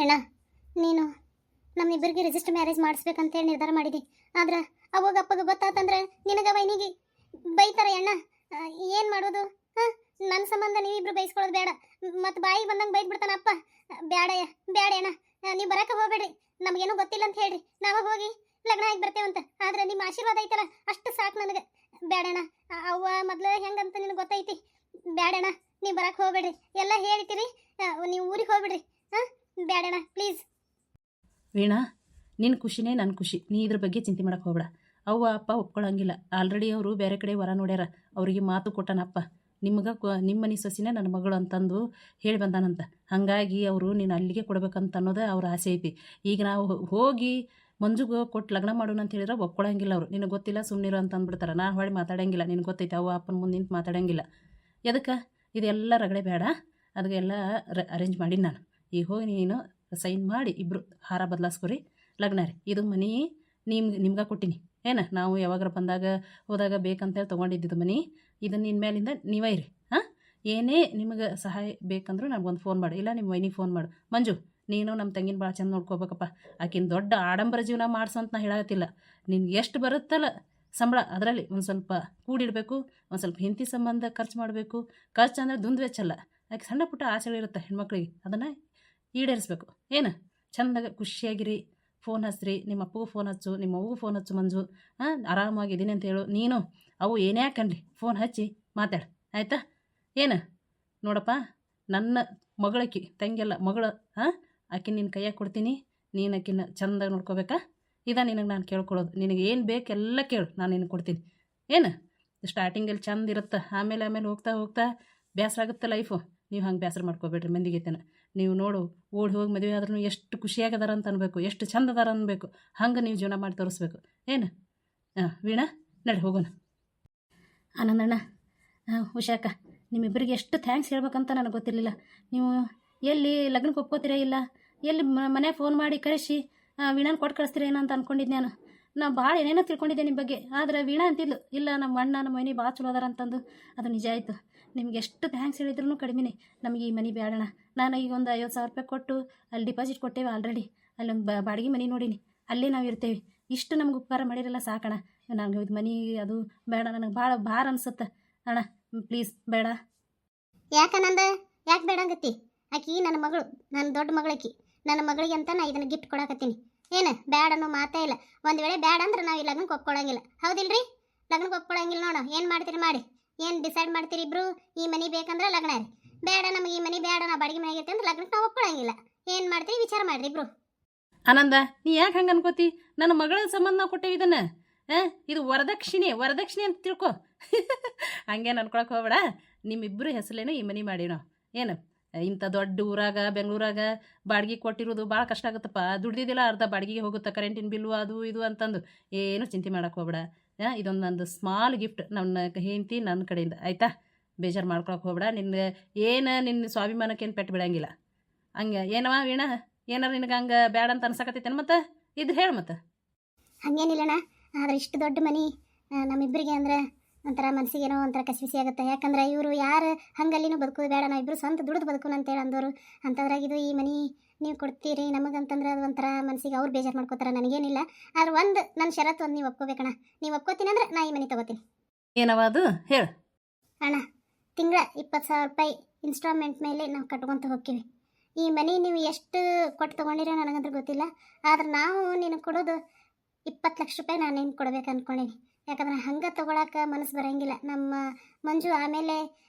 ಅಣ್ಣ ನೀನು ನಮ್ಮಿಬ್ಬರಿಗೆ register marriage ಮಾಡಿಸ್ಬೇಕಂತೇಳಿ ನಿರ್ಧಾರ ಮಾಡಿದಿ. ಆದ್ರೆ ಅವಾಗ ಅಪ್ಪಗೆ ಗೊತ್ತಾತಂದ್ರೆ ನಿನಗ ವೈನಿಗೆ ಬೈತಾರೆ ಅಣ್ಣ. ಏನು ಮಾಡೋದು? ನನ್ನ ಸಂಬಂಧ ನೀವಿಬ್ರು ಬೈಸ್ಕೊಳ್ಳೋದು ಬೇಡ. ಮತ್ತು ಬಾಯಿಗೆ ಬಂದಂಗೆ ಬೈದು ಬಿಡ್ತಾನ ಅಪ್ಪ. ಬೇಡ ಬೇಡ ಅಣ್ಣ, ನೀವು ಬರಕ್ಕೆ ಹೋಗ್ಬೇಡ್ರಿ. ನಮಗೇನೋ ಗೊತ್ತಿಲ್ಲ ಅಂತ ಹೇಳ್ರಿ, ನಾವ ಹೋಗಿ ಲಗ್ನ ಆಗಿ ಬರ್ತೇವಂತ. ಆದ್ರೆ ನಿಮ್ಮ ಆಶೀರ್ವಾದ ಐತಲ್ಲ ಅಷ್ಟು ಸಾಕು ನನಗೆ. ಬೇಡಣ್ಣ, ಅವ್ವ ಮೊದ್ಲು ಹೆಂಗಂತ ನಿನಗೆ ಗೊತ್ತೈತಿ. ಬೇಡಣ್ಣ, ನೀವು ಬರಕ್ಕೆ ಹೋಗ್ಬೇಡ್ರಿ. ಎಲ್ಲ ಹೇಳ್ತೀರಿ, ನೀವು ಊರಿಗೆ ಹೋಗ್ಬಿಡ್ರಿ. ಬೇಡಣ್ಣ ಪ್ಲೀಸ್. ವೀಣಾ, ನಿನ್ನ ಖುಷಿನೇ ನನ್ನ ಖುಷಿ. ನೀ ಇದ್ರ ಬಗ್ಗೆ ಚಿಂತೆ ಮಾಡಕ್ಕೆ ಹೋಗ್ಬೇಡ. ಅವ್ವ ಅಪ್ಪ ಒಪ್ಕೊಳ್ಳಂಗಿಲ್ಲ. ಆಲ್ರೆಡಿ ಅವರು ಬೇರೆ ಕಡೆ ವರ ನೋಡ್ಯಾರ. ಅವರಿಗೆ ಮಾತು ಕೊಟ್ಟನಪ್ಪ, ನಿಮ್ಗೆ ನಿಮ್ಮ ಮನೆ ಸೊಸಿನೇ ನನ್ನ ಮಗಳು ಅಂತಂದು ಹೇಳಿ ಬಂದಾನಂತ. ಹಾಗಾಗಿ ಅವರು ನೀನು ಅಲ್ಲಿಗೆ ಕೊಡ್ಬೇಕಂತ ಅನ್ನೋದು ಅವ್ರ ಆಸೆ ಐತಿ. ಈಗ ನಾವು ಹೋಗಿ ಮಂಜುಗೆ ಕೊಟ್ಟು ಲಗ್ನ ಮಾಡೋಣ ಅಂತ ಹೇಳಿದ್ರೆ ಒಪ್ಕೊಳ್ಳಂಗಿಲ್ಲ ಅವರು. ನಿನಗೆ ಗೊತ್ತಿಲ್ಲ ಸುಮ್ಮನಿರು ಅಂತ ಅಂದ್ಬಿಡ್ತಾರೆ. ನಾನು ಹೊಳ್ಳಿ ಮಾತಾಡಂಗಿಲ್ಲ. ನಿನಗೆ ಗೊತ್ತೈತೆ, ಅವ್ವ ಅಪ್ಪನ ಮುಂದೆ ನಿಂತು ಮಾತಾಡಂಗಿಲ್ಲ. ಎದಕ್ಕೆ ಇದೆಲ್ಲ ರಗಡೆ ಬೇಡ. ಅದಕ್ಕೆಲ್ಲ ಅರೇಂಜ್ ಮಾಡಿ ನಾನು ಈಗ ಹೋಗಿ ನೀನು ಸೈನ್ ಮಾಡಿ ಇಬ್ಬರು ಹಾರ ಬದಲಾಸ್ಕೊರಿ, ಲಗ್ನ ರೀ. ಇದು ಮನೆ ನಿಮ್ಗೆ ಕೊಟ್ಟಿನಿ. ಏನು ನಾವು ಯಾವಾಗಾರ ಬಂದಾಗ ಹೋದಾಗ ಬೇಕಂತೇಳಿ ತೊಗೊಂಡಿದ್ದು ಮನೆ. ಇದನ್ನು ನಿನ್ನ ಮೇಲಿಂದ ನೀವೇ ಇರಿ. ಏನೇ ನಿಮಗೆ ಸಹಾಯ ಬೇಕಂದ್ರೂ ನನಗೊಂದು ಫೋನ್ ಮಾಡು, ಇಲ್ಲ ನಿಮ್ಮ ವೈನಿಗೆ ಫೋನ್ ಮಾಡು. ಮಂಜು, ನೀನು ನಮ್ಮ ತಂಗಿನ ಭಾಳ ಚಂದ ನೋಡ್ಕೋಬೇಕಪ್ಪ. ಆಕಿನ ದೊಡ್ಡ ಆಡಂಬರ ಜೀವನ ಮಾಡ್ಸಂತ ನಾ ಹೇಳತ್ತಿಲ್ಲ. ನಿನ್ಗೆ ಎಷ್ಟು ಬರುತ್ತಲ್ಲ ಸಂಬಳ, ಅದರಲ್ಲಿ ಒಂದು ಸ್ವಲ್ಪ ಕೂಡಿಡಬೇಕು. ಒಂದು ಸ್ವಲ್ಪ ಹಿಂತಿ ಸಂಬಂಧ ಖರ್ಚು ಮಾಡಬೇಕು. ಖರ್ಚು ಅಂದರೆ ದುಂದು ವೆಚ್ಚಲ್ಲ. ಯಾಕೆ ಸಣ್ಣ ಪುಟ್ಟ ಆಸೆಗಳಿರುತ್ತೆ ಹೆಣ್ಮಕ್ಳಿಗೆ, ಅದನ್ನು ಈಡೇರಿಸ್ಬೇಕು. ಏನು ಚಂದಾಗ ಖುಷಿಯಾಗಿರಿ. ಫೋನ್ ಹಚ್ಚ್ರಿ, ನಿಮ್ಮ ಅಪ್ಪಗೂ ಫೋನ್ ಹಚ್ಚು, ನಿಮ್ಮ ಅವ್ವಗೂ ಫೋನ್ ಹಚ್ಚು. ಮಂಜು ಆರಾಮಾಗಿದ್ದೀನಿ ಅಂತ ಹೇಳು. ನೀನು ಅವು ಏನೇ ಹಾಕಂಡ್ರಿ ಫೋನ್ ಹಚ್ಚಿ ಮಾತಾಡು, ಆಯಿತಾ? ಏನು ನೋಡಪ್ಪ, ನನ್ನ ಮಗಳಕ್ಕಿ ತಂಗಿಯಲ್ಲ ಮಗಳು. ಆಕೆ ನಿನ್ನ ಕೈಯಾಗ ಕೊಡ್ತೀನಿ. ನೀನು ಆಕಿನ ಚಂದಾಗ ನೋಡ್ಕೋಬೇಕಾ? ನಿನಗೆ ನಾನು ಕೇಳ್ಕೊಳ್ಳೋದು. ನಿನಗೆ ಏನು ಬೇಕು ಎಲ್ಲ ಕೇಳು, ನಾನು ನಿನಗೆ ಕೊಡ್ತೀನಿ. ಏನು ಸ್ಟಾರ್ಟಿಂಗಲ್ಲಿ ಚಂದ ಇರುತ್ತೆ, ಆಮೇಲೆ ಹೋಗ್ತಾ ಹೋಗ್ತಾ ಬೇಸರ ಆಗುತ್ತೆ ಲೈಫು. ನೀವು ಹಂಗೆ ಬೇಸರ ಮಾಡ್ಕೋಬೇಡ್ರಿ ಮಂದಿಗೆತನ. ನೀವು ನೋಡು, ಓಡಿ ಹೋಗಿ ಮದುವೆ ಆದ್ರೂ ಎಷ್ಟು ಖುಷಿಯಾಗದಾರ ಅಂತ ಅನ್ಬೇಕು, ಎಷ್ಟು ಚಂದ ಅದಾರ ಅನ್ಬೇಕು. ಹಂಗೆ ನೀವು ಜೀವನ ಮಾಡಿ ತೋರಿಸ್ಬೇಕು. ಏನು ವೀಣಾ, ನಡಿ ಹೋಗೋಣ. ಆನಂದಣ್ಣ, ಉಷಾಕ, ನಿಮ್ಮಿಬ್ಬರಿಗೆ ಎಷ್ಟು ಥ್ಯಾಂಕ್ಸ್ ಹೇಳ್ಬೇಕಂತ ನನಗೆ ಗೊತ್ತಿರಲಿಲ್ಲ. ನೀವು ಎಲ್ಲಿ ಲಗ್ನಕ್ಕೆ ಒಪ್ಕೋತೀರಾ, ಇಲ್ಲ ಎಲ್ಲಿ ಮನೆಗೆ ಫೋನ್ ಮಾಡಿ ಕಳಿಸಿ ವೀಣಾನ ಕೊಟ್ಟು ಕಳಿಸ್ತೀರ ಏನೋ ಅಂತ ಅಂದ್ಕೊಂಡಿದ್ದೆ ನಾನು ಭಾಳ ಏನೇನೋ ತಿಳ್ಕೊಂಡಿದ್ದೆ ನಿಮ್ಮ ಬಗ್ಗೆ. ಆದರೆ ವೀಣಾ ಅಂತಿದ್ಲು, ಇಲ್ಲ ನಮ್ಮ ಅಣ್ಣ ನಮ್ಮ ಮನೆ ಭಾಳ ಚಲೋ ಅದಾರ ಅಂತಂದು. ಅದು ನಿಜ ಆಯಿತು. ನಿಮ್ಗೆ ಎಷ್ಟು ಥ್ಯಾಂಕ್ಸ್ ಹೇಳಿದ್ರು ಕಡಿಮೆನೇ. ನಮಗೆ ಈ ಮನೆ ಬೇಡಣ. ನಾನು ಈಗ ಒಂದು 50,000 ರೂಪಾಯಿ ಕೊಟ್ಟು ಅಲ್ಲಿ ಡಿಪಾಸಿಟ್ ಕೊಟ್ಟೇವೆ ಆಲ್ರೆಡಿ. ಅಲ್ಲೊಂದು ಬಾಡಿಗೆ ಮನೆ ನೋಡೀನಿ, ಅಲ್ಲೇ ನಾವು ಇರ್ತೇವೆ. ಇಷ್ಟು ನಮ್ಗೆ ಉಪಕಾರ ಮಾಡಿರಲ್ಲ ಸಾಕಣ. ನನಗೆ ಇದು ಮನೆ ಅದು ಬೇಡ, ನನಗೆ ಭಾಳ ಭಾರ ಅನ್ಸುತ್ತೆ ಅಣ್ಣ. ಪ್ಲೀಸ್ ಬೇಡ. ಯಾಕಂದ ಯಾಕೆ ಬೇಡ ಆಗತ್ತಿ? ಆಕಿ ನನ್ನ ಮಗಳು, ನನ್ನ ದೊಡ್ಡ ಮಗಳಕಿ. ನನ್ನ ಮಗಳಿಗೆ ಅಂತ ನಾ ಇದನ್ನು ಗಿಫ್ಟ್ ಕೊಡಾಕತ್ತೀನಿ. ಏನು ಬೇಡ ಅನ್ನೋ ಮಾತೇ ಇಲ್ಲ. ಒಂದು ವೇಳೆ ಬೇಡ ಅಂದ್ರೆ ನಾವು ಈ ಲಗ್ನಕ್ಕೆ ಒಪ್ಕೊಳ್ಳಂಗಿಲ್ಲ. ಹೌದಿಲ್ರಿ? ಲಗ್ನಕ್ಕೆ ಒಪ್ಕೊಳ್ಳಂಗಿಲ್ಲ. ನೋಡು ಏನು ಮಾಡ್ತೀರಿ ಮಾಡಿ. ಏನು ಡಿಸೈಡ್ ಮಾಡ್ತೀರಿ ಇಬ್ರು? ಈ ಮನೆ ಬೇಕಂದ್ರೆ ಲಗ್ನ ರೀ. ಬೇಡ ನಮಗೆ ಈ ಮನೆ ಬೇಡ, ನಾವು ಬಾಡಿಗೆ ಮನೆ ಆಗೈತೆ ಅಂದ್ರೆ ಲಗ್ನಕ್ಕೆ ನಾವು ಒಪ್ಕೊಳ್ಳಂಗಿಲ್ಲ. ಏನು ಮಾಡ್ತೀರಿ ವಿಚಾರ ಮಾಡ್ರಿ ಇಬ್ರು. ಆನಂದ, ನೀ ಯಾಕೆ ಹಂಗೆ ಅನ್ಕೋತಿ? ನನ್ನ ಮಗಳ ಸಂಬಂಧ ನಾವು ಕೊಟ್ಟೇವಿ ಇದನ್ನು. ಇದು ವರದಕ್ಷಿಣೆ ಅಂತ ತಿಳ್ಕೊ. ಹಂಗೇನು ಅನ್ಕೊಳಕ್ಕೆ ಹೋಗ್ಬೇಡ. ನಿಮ್ಮಿಬ್ಬರು ಹೆಸರೇನು ಈ ಮನೆ ಮಾಡಿ ನಾವು. ಏನು ಇಂಥ ದೊಡ್ಡ ಊರಾಗ ಬೆಂಗಳೂರಾಗ ಬಾಡಿಗೆ ಕೊಟ್ಟಿರೋದು ಭಾಳ ಕಷ್ಟ ಆಗುತ್ತಪ್ಪ. ದುಡ್ದಿದ್ದಿಲ್ಲ ಅರ್ಧ ಬಾಡಿಗೆಗೆ ಹೋಗುತ್ತೆ, ಕರೆಂಟಿನ ಬಿಲ್ಲು ಅದು ಇದು ಅಂತಂದು. ಏನು ಚಿಂತೆ ಮಾಡೋಕೆ ಹೋಗ್ಬೇಡ. ಇದೊಂದು ನಂದು ಸ್ಮಾಲ್ ಗಿಫ್ಟ್ ನನ್ನ ಹೆಂಡತಿ ನನ್ನ ಕಡೆಯಿಂದ, ಆಯಿತಾ? ಬೇಜಾರು ಮಾಡ್ಕೊಳಕ್ಕೆ ಹೋಗ್ಬೇಡ. ನಿನ್ನ ಸ್ವಾಭಿಮಾನಕ್ಕೆ ಏನು ಪೆಟ್ಟು ಬಿಡಂಗಿಲ್ಲ. ಹಂಗೆ ಏನವ ವೀಣಾ, ಏನಾರು ನಿನಗೆ ಹಂಗೆ ಬೇಡ ಅಂತ ಅನ್ಸಕತ್ತೈತೇನು? ಮತ್ತೆ ಇದು ಹೇಳು. ಮತ್ತೆ ಹಂಗೇನಿಲ್ಲಣ್ಣ, ಆದರೆ ಇಷ್ಟು ದೊಡ್ಡ ಮನೆ ನಮ್ಮಿಬ್ಬರಿಗೆ ಅಂದ್ರೆ ಒಂಥರ ಮನಸ್ಸಿಗೇನೋ ಒಂಥರ ಕಸಿವಿಸಿ ಆಗುತ್ತೆ. ಯಾಕಂದ್ರೆ ಇವರು ಯಾರು ಹಂಗಲ್ಲಿನೂ ಬದುಕೋದು ಬೇಡ, ನಾವು ಇಬ್ಬರು ಸ್ವಂತ ದುಡಿದು ಬದುಕೋಣ ಅಂತೇಳಿ ಅಂದವರು. ಅಂಥದ್ರಾಗಿದ್ದು ಈ ಮನೆ ನೀವು ಕೊಡ್ತೀರಿ ನಮಗಂತಂದ್ರೆ ಅದು ಒಂಥರ ಮನಸ್ಸಿಗೆ ಅವ್ರು ಬೇಜಾರು ಮಾಡ್ಕೋತಾರೆ. ನನಗೇನಿಲ್ಲ. ಆದ್ರೆ ಒಂದು ನನ್ನ ಷರತ್ತು ಒಂದು ನೀವು ಒಪ್ಕೋಬೇಕಣ್ಣ. ನೀವು ಒಪ್ಕೋತೀನಿ ಅಂದ್ರೆ ನಾ ಈ ಮನೆ ತೊಗೋತೀನಿ. ಏನವ ಅದು ಹೇಳು ಅಣ್ಣ. ತಿಂಗಳ 20,000 ರೂಪಾಯಿ ಇನ್ಸ್ಟಾಲ್ಮೆಂಟ್ ಮೇಲೆ ನಾವು ಕಟ್ಕೊತ ಹೋಗ್ತೀವಿ. ಈ ಮನೆ ನೀವು ಎಷ್ಟು ಕೊಟ್ಟು ತೊಗೊಂಡಿರೋ ನನಗಂದ್ರೆ ಗೊತ್ತಿಲ್ಲ. ಆದ್ರೆ ನಾವು ನಿನಗೆ ಕೊಡೋದು 20 ಲಕ್ಷ ರೂಪಾಯಿ ನಾನು ನಿಮ್ಗೆ ಕೊಡ್ಬೇಕು ಅಂದ್ಕೊಂಡೀನಿ. ಯಾಕಂದ್ರೆ ಹಂಗೆ ತೊಗೊಳಕ್ಕೆ ಮನಸ್ಸು ಬರೋಂಗಿಲ್ಲ ನಮ್ಮ ಮಂಜು. ಆಮೇಲೆ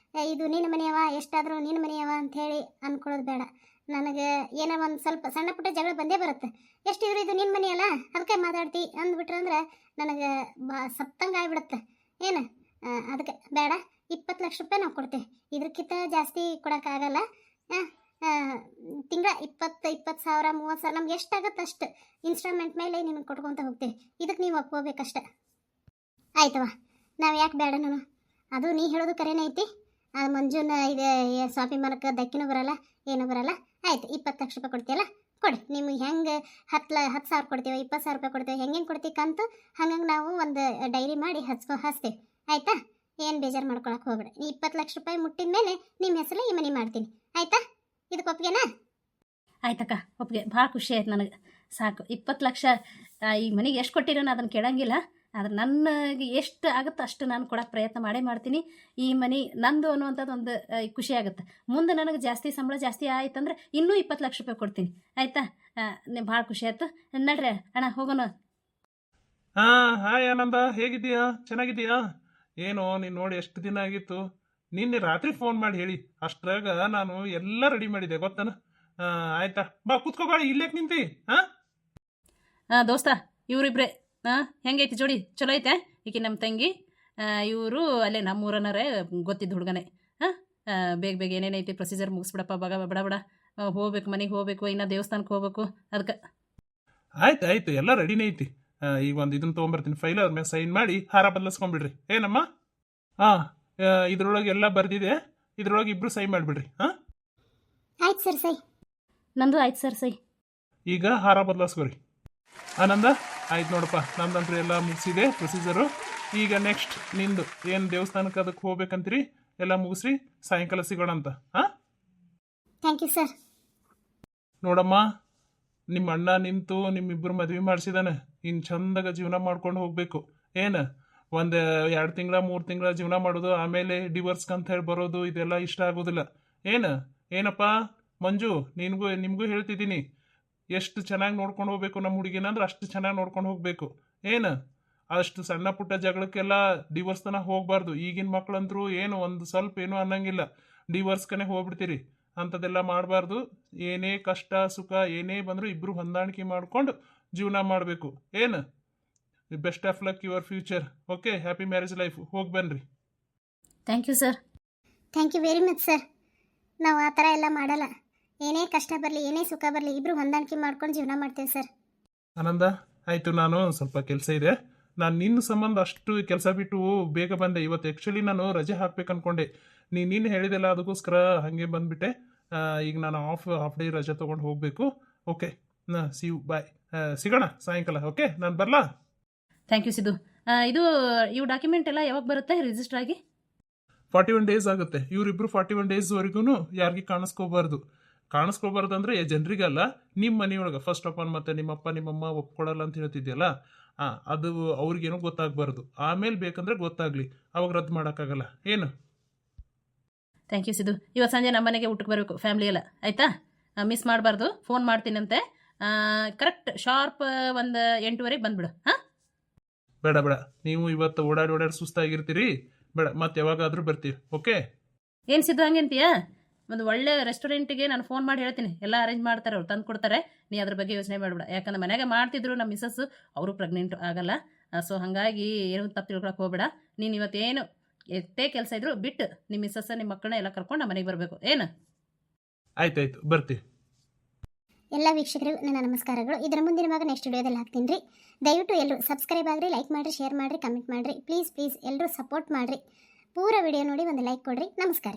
ಇದು ನಿನ್ನ ಮನೆಯವ, ಎಷ್ಟಾದರೂ ನಿನ್ನ ಮನೆಯವ ಅಂಥೇಳಿ ಅಂದ್ಕೊಳ್ಳೋದು ಬೇಡ. ನನಗೆ ಏನೋ ಒಂದು ಸ್ವಲ್ಪ ಸಣ್ಣ ಪುಟ್ಟ ಜಗಳ ಬಂದೇ ಬರುತ್ತೆ. ಎಷ್ಟಿದ್ರು ಇದು ನಿನ್ನ ಮನೆಯಲ್ಲ, ಅದಕ್ಕೆ ಮಾತಾಡ್ತಿ ಅಂದ್ಬಿಟ್ರೆ ಅಂದ್ರೆ ನನಗೆ ಸತ್ತಂಗೆ ಆಗಿಬಿಡುತ್ತೆ. ಏನು ಅದಕ್ಕೆ ಬೇಡ. 20 ಲಕ್ಷ ರೂಪಾಯಿ ನಾವು ಕೊಡ್ತೇವೆ. ಇದಕ್ಕಿಂತ ಜಾಸ್ತಿ ಕೊಡೋಕ್ಕಾಗಲ್ಲ. ತಿಂಗಳ 20,000 30,000 ನಮ್ಗೆ ಎಷ್ಟಾಗುತ್ತೆ ಅಷ್ಟು ಇನ್ಸ್ಟಾಲ್ಮೆಂಟ್ ಮೇಲೆ ನಿಮಗೆ ಕೊಟ್ಕೊತ ಹೋಗ್ತೇವೆ. ಇದಕ್ಕೆ ನೀವು ಒಪ್ಕೋಬೇಕಷ್ಟೆ. ಆಯ್ತವ, ನಾವು ಯಾಕೆ ಬೇಡ ನಾನು. ಅದು ನೀ ಹೇಳೋದು ಕರೆನೇ ಐತಿ. ಅದು ಮಂಜುನ ಇದೆ ಸ್ವಾಭಿಮಾನಕ್ಕೆ ಧಕ್ಕಿನೂ ಬರಲ್ಲ, ಏನೂ ಬರಲ್ಲ. ಆಯ್ತು, 20 ಲಕ್ಷ ರೂಪಾಯಿ ಕೊಡ್ತೀಯಲ್ಲ, ಕೊಡಿ. ನಿಮಗೆ ಹೆಂಗೆ 10,000 ಕೊಡ್ತೇವೆ, 20,000 ರೂಪಾಯಿ ಕೊಡ್ತೇವೆ, ಹೆಂಗೆ ಕೊಡ್ತೀವಿ ಕಂತು ಹಂಗಂಗೆ ನಾವು ಒಂದು ಡೈರಿ ಮಾಡಿ ಹಚ್ತೇವೆ. ಆಯಿತಾ? ಏನು ಬೇಜಾರು ಮಾಡ್ಕೊಳಕ್ಕೆ ಹೋಗ್ಬೇಡ. 20 ಲಕ್ಷ ರೂಪಾಯಿ ಮುಟ್ಟಿದ ಮೇಲೆ ನಿಮ್ಮ ಹೆಸರು ಈ ಮನೆ ಮಾಡ್ತೀನಿ. ಆಯಿತಾ? ಇದಕ್ಕೆ ಒಪ್ಪಿಗೆನಾ? ಆಯ್ತಕ್ಕ ಒಪ್ಪಿಗೆ ಭಾಳ ಖುಷಿ ಆಯ್ತು ನನಗೆ. ಸಾಕು 20 ಲಕ್ಷ ಈ ಮನೆಗೆ ಎಷ್ಟು ಕೊಟ್ಟಿರೋ ನಾನು ಅದನ್ನು ಕೇಳಂಗಿಲ್ಲ. ಆದ್ರೆ ನನಗೆ ಎಷ್ಟು ಆಗುತ್ತೋ ಅಷ್ಟು ನಾನು ಕೊಡೋಕ್ಕೆ ಪ್ರಯತ್ನ ಮಾಡೇ ಮಾಡ್ತೀನಿ. ಈ ಮನೆ ನಂದು ಅನ್ನುವಂಥದ್ದು ಒಂದು ಖುಷಿ ಆಗುತ್ತೆ. ಮುಂದೆ ನನಗೆ ಜಾಸ್ತಿ ಸಂಬಳ ಜಾಸ್ತಿ ಆಯ್ತಂದ್ರೆ ಇನ್ನೂ 20 ಲಕ್ಷ ರೂಪಾಯಿ ಕೊಡ್ತೀನಿ. ಆಯಿತಾ? ನೀವು ಭಾಳ ಖುಷಿ ಆಯಿತು. ನಡ್ರಿ ಅಣ್ಣ ಹೋಗೋಣ. ಹಾಯ್ ಆನಂದ, ಹೇಗಿದ್ದೀಯಾ? ಚೆನ್ನಾಗಿದ್ದೀಯಾ? ಏನೋ ನೀನು ನೋಡಿ ಎಷ್ಟು ದಿನ ಆಗಿತ್ತು. ನಿನ್ನೆ ರಾತ್ರಿ ಫೋನ್ ಮಾಡಿ ಹೇಳಿ ಅಷ್ಟ್ರಾಗ ನಾನು ಎಲ್ಲ ರೆಡಿ ಮಾಡಿದ್ದೆ ಗೊತ್ತಾನ. ಆಯ್ತಾ, ಬಾ ಕೂತ್ಕೋ, ಬಾ, ಇಲ್ಲೇಕ್ ನಿಂತಿ? ದೋಸ್ತ ಇವರಿಬ್ರೆ ಹೆಂಗೈತಿ ಜೋಡಿ? ಚಲೋ ಐತೆ? ಈಕೆ ನಮ್ಮ ತಂಗಿ, ಇವರು ಅಲ್ಲೇ ನಮ್ಮೂರನರೇ ಗೊತ್ತಿದ್ದು ಹುಡುಗನೇ. ಬೇಗ ಬೇಗ ಏನೇನೈತಿ ಪ್ರೊಸೀಜರ್ ಮುಗಿಸ್ಬಿಡಪ್ಪ, ಬಡ ಬಡ ಹೋಗ್ಬೇಕು, ಮನೆಗೆ ಹೋಗ್ಬೇಕು, ಇನ್ನು ದೇವಸ್ಥಾನಕ್ಕೆ ಹೋಗ್ಬೇಕು. ಅದಕ್ಕೆ ಆಯ್ತು ಎಲ್ಲ ರೆಡಿನೇ ಐತಿ. ಈಗ ಒಂದು ಇದನ್ನ ತೊಗೊಂಬರ್ತೀನಿ, ಫೈಲ್ ಅದ್ರ ಮೇಲೆ ಸೈನ್ ಮಾಡಿ ಹಾರ ಬದಲಿಸ್ಕೊಂಡ್ಬಿಡ್ರಿ. ಏನಮ್ಮ? ಇದ್ರೊಳಗೆ ಎಲ್ಲ ಬರ್ದಿದೆ, ಇದ್ರೊಳಗೆ ಇಬ್ರು ಸೈ ಮಾಡಿಬಿಡ್ರಿ. ಆಯ್ತು ಸರ್ ಸೈ. ನಂದು ಆಯ್ತು ಸರ್ ಸೈ. ಈಗ ಹಾರ ಬದಲಾಸ್ಕೋರಿ. ಆನಂದ ಆಯ್ತು ನೋಡಪ್ಪ, ನಂದಂತೂ ಎಲ್ಲ ಮುಗಿಸಿದೆ ಪ್ರೊಸೀಜರು. ಈಗ ನೆಕ್ಸ್ಟ್ ನಿಂದು ಏನು ದೇವಸ್ಥಾನಕ್ಕೆ ಅದಕ್ಕೆ ಹೋಗ್ಬೇಕಂತೀರಿ ಎಲ್ಲ ಮುಗಿಸ್ರಿ, ಸಾಯಂಕಾಲ ಸಿಗೋಣ ಅಂತ. Thank you sir. ನೋಡಮ್ಮ, ನಿಮ್ಮ ಅಣ್ಣ ನಿಂತು ನಿಮ್ಮಿಬ್ಬರು ಮದ್ವೆ ಮಾಡಿಸಿದಾನೆ. ಇನ್ನು ಚಂದಾಗ ಜೀವನ ಮಾಡ್ಕೊಂಡು ಹೋಗ್ಬೇಕು. ಏನು ಒಂದು 2 ತಿಂಗಳ 3 ತಿಂಗಳ ಜೀವನ ಮಾಡೋದು, ಆಮೇಲೆ ಡಿವೋರ್ಸ್ಗೆ ಅಂತ ಹೇಳಿ ಬರೋದು, ಇದೆಲ್ಲ ಇಷ್ಟ ಆಗೋದಿಲ್ಲ. ಏನಪ್ಪ ಮಂಜು, ನಿಮಗೂ ಹೇಳ್ತಿದ್ದೀನಿ, ಎಷ್ಟು ಚೆನ್ನಾಗಿ ನೋಡ್ಕೊಂಡು ಹೋಗ್ಬೇಕು ನಮ್ಮ ಹುಡುಗಿನ ಅಂದ್ರೆ ಅಷ್ಟು ಚೆನ್ನಾಗಿ ನೋಡ್ಕೊಂಡು ಹೋಗ್ಬೇಕು. ಅಷ್ಟು ಸಣ್ಣ ಪುಟ್ಟ ಜಗಳಕ್ಕೆಲ್ಲ ಡಿವೋರ್ಸ್ ತನಕ ಹೋಗ್ಬಾರ್ದು. ಈಗಿನ ಮಕ್ಳಂತರೂ ಏನು ಒಂದು ಸ್ವಲ್ಪ ಏನೂ ಅನ್ನಂಗಿಲ್ಲ, ಡಿವೋರ್ಸ್ಕನೇ ಹೋಗ್ಬಿಡ್ತೀರಿ. ಅಂಥದ್ದೆಲ್ಲ ಮಾಡಬಾರ್ದು. ಏನೇ ಕಷ್ಟ ಸುಖ ಏನೇ ಬಂದರೂ ಇಬ್ಬರು ಹೊಂದಾಣಿಕೆ ಮಾಡ್ಕೊಂಡು ಜೀವನ ಮಾಡಬೇಕು. Best of luck your future. Okay, happy marriage life. ಹೋಗಿ ಬನ್ನಿರಿ. Thank you sir. Thank you very much sir. ನಾವು ಆ ಥರ ಎಲ್ಲ ಮಾಡಲ್ಲ. ಏನೇ ಕಷ್ಟ ಬರಲಿ ಏನೇ ಸುಖ ಬರಲಿ ಇಬ್ಬರು ಹೊಂದಾಣಿಕೆ ಮಾಡ್ಕೊಂಡು ಜೀವನ ಮಾಡ್ತೇವೆ ಸರ್. ಆನಂದ ಆಯಿತು, ನಾನು ಸ್ವಲ್ಪ ಕೆಲಸ ಇದೆ. ನಾನು ನಿನ್ನ ಸಂಬಂಧ ಅಷ್ಟು ಕೆಲಸ ಬಿಟ್ಟು ಬೇಗ ಬಂದೆ. ಇವತ್ತು ಆ್ಯಕ್ಚುಲಿ ನಾನು ರಜೆ ಹಾಕ್ಬೇಕು ಅಂದ್ಕೊಂಡೆ. ನೀನು ಹೇಳಿದೆಲ್ಲ, ಅದಕ್ಕೋಸ್ಕರ ಹಾಗೆ ಬಂದುಬಿಟ್ಟೆ. ಈಗ ನಾನು ಹಾಫ್ ಡೇ ರಜೆ ತೊಗೊಂಡು ಹೋಗಬೇಕು. Okay, see you, bye. ಸಿಗೋಣ ಸಾಯಂಕಾಲ. ಓಕೆ, ನಾನು ಬರಲಾ? Thank you Siddu. ಇವು ಡಾಕ್ಯುಮೆಂಟ್ ಎಲ್ಲ ಯಾವಾಗ ಬರುತ್ತೆ ರಿಜಿಸ್ಟರ್ ಆಗಿ? 41 ಡೇಸ್ ಆಗುತ್ತೆ. ಇವರಿಬ್ಬರು 41 ಡೇಸ್ವರೆಗೂ ಯಾರಿಗೆ ಕಾಣಿಸ್ಕೋಬಾರ್ದು ಅಂದರೆ ಜನರಿಗಲ್ಲ, ನಿಮ್ಮ ಮನೆಯೊಳಗೆ ಫಸ್ಟ್ ಆಫ್ ಆಲ್. ಮತ್ತು ನಿಮ್ಮಪ್ಪ ನಿಮ್ಮಮ್ಮ ಒಪ್ಕೊಳ್ಳಲ್ಲ ಅಂತ ಹೇಳ್ತಿದ್ಯಲ್ಲ, ಅದು ಅವ್ರಿಗೇನೋ ಗೊತ್ತಾಗಬಾರ್ದು. ಆಮೇಲೆ ಬೇಕಂದ್ರೆ ಗೊತ್ತಾಗಲಿ, ಅವಾಗ ರದ್ದು ಮಾಡೋಕ್ಕಾಗಲ್ಲ. Thank you Siddu. ಇವತ್ತು ಸಂಜೆ ನಮ್ಮ ಮನೆಗೆ ಊಟಕ್ಕೆ ಬರಬೇಕು ಫ್ಯಾಮಿಲಿ ಎಲ್ಲ, ಆಯಿತಾ? ಮಿಸ್ ಮಾಡಬಾರ್ದು. ಫೋನ್ ಮಾಡ್ತೀನಂತೆ. ಕರೆಕ್ಟ್ ಶಾರ್ಪ್ ಒಂದು 8:30 ಬಂದುಬಿಡು. ಬೇಡ ನೀವು ಇವತ್ತು ಓಡಾಡಿ ಸುಸ್ತಾಗಿರ್ತೀರಿ. ಬೇಡ, ಮತ್ತೆ ಯಾವಾಗಾದರೂ ಬರ್ತೀವಿ. ಓಕೆ? ಏನು ಸಿದ್ದು ಹಂಗಂತೀಯಾ? ಒಂದು ಒಳ್ಳೆ ರೆಸ್ಟೋರೆಂಟಿಗೆ ನಾನು ಫೋನ್ ಮಾಡಿ ಹೇಳ್ತೀನಿ, ಎಲ್ಲ ಅರೇಂಜ್ ಮಾಡ್ತಾರೆ, ಅವ್ರು ತಂದು ಕೊಡ್ತಾರೆ. ನೀ ಅದ್ರ ಬಗ್ಗೆ ಯೋಚನೆ ಮಾಡಬೇಡ. ಯಾಕಂದ್ರೆ ಮನೆಯಾಗ ಮಾಡ್ತಿದ್ರು ನಮ್ಮ ಮಿಸ್ಸಸ್ಸು, ಅವರು ಪ್ರೆಗ್ನೆಂಟು ಆಗಲ್ಲ. ಸೊ ಹಾಗಾಗಿ ಏನು ತಪ್ಪು ತಿಳ್ಕೊಳಕ್ಕೆ ಹೋಗಬೇಡ. ನೀನು ಇವತ್ತೇನು ಎಷ್ಟೇ ಕೆಲಸ ಇದ್ರು ಬಿಟ್ಟು ನಿಮ್ಮ ಮಿಸ್ಸಸ್ ನಿಮ್ಮ ಮಕ್ಕಳನ್ನ ಎಲ್ಲ ಕರ್ಕೊಂಡು ನಮ್ಮ ಮನೆಗೆ ಬರಬೇಕು. ಆಯ್ತಾಯ್ತು, ಬರ್ತೀವಿ. ಎಲ್ಲ ವೀಕ್ಷಕರಿಗೂ ನನ್ನ ನಮಸ್ಕಾರಗಳು. ಇದರ ಮುಂದಿನ ಭಾಗ ನೆಕ್ಸ್ಟ್ ವಿಡಿಯೋದಲ್ಲಿ ಹಾಕ್ತೀನಿ ರೀ. ದಯವಿಟ್ಟು ಎಲ್ಲರೂ ಸಬ್ಸ್ಕ್ರೈಬ್ ಆಗಿರಿ, ಲೈಕ್ ಮಾಡಿರಿ, ಶೇರ್ ಮಾಡಿರಿ, ಕಮೆಂಟ್ ಮಾಡಿರಿ. ಪ್ಲೀಸ್ ಎಲ್ಲರೂ ಸಪೋರ್ಟ್ ಮಾಡಿರಿ. ಪೂರ ವಿಡಿಯೋ ನೋಡಿ ಒಂದು ಲೈಕ್ ಕೊಡಿರಿ. ನಮಸ್ಕಾರ.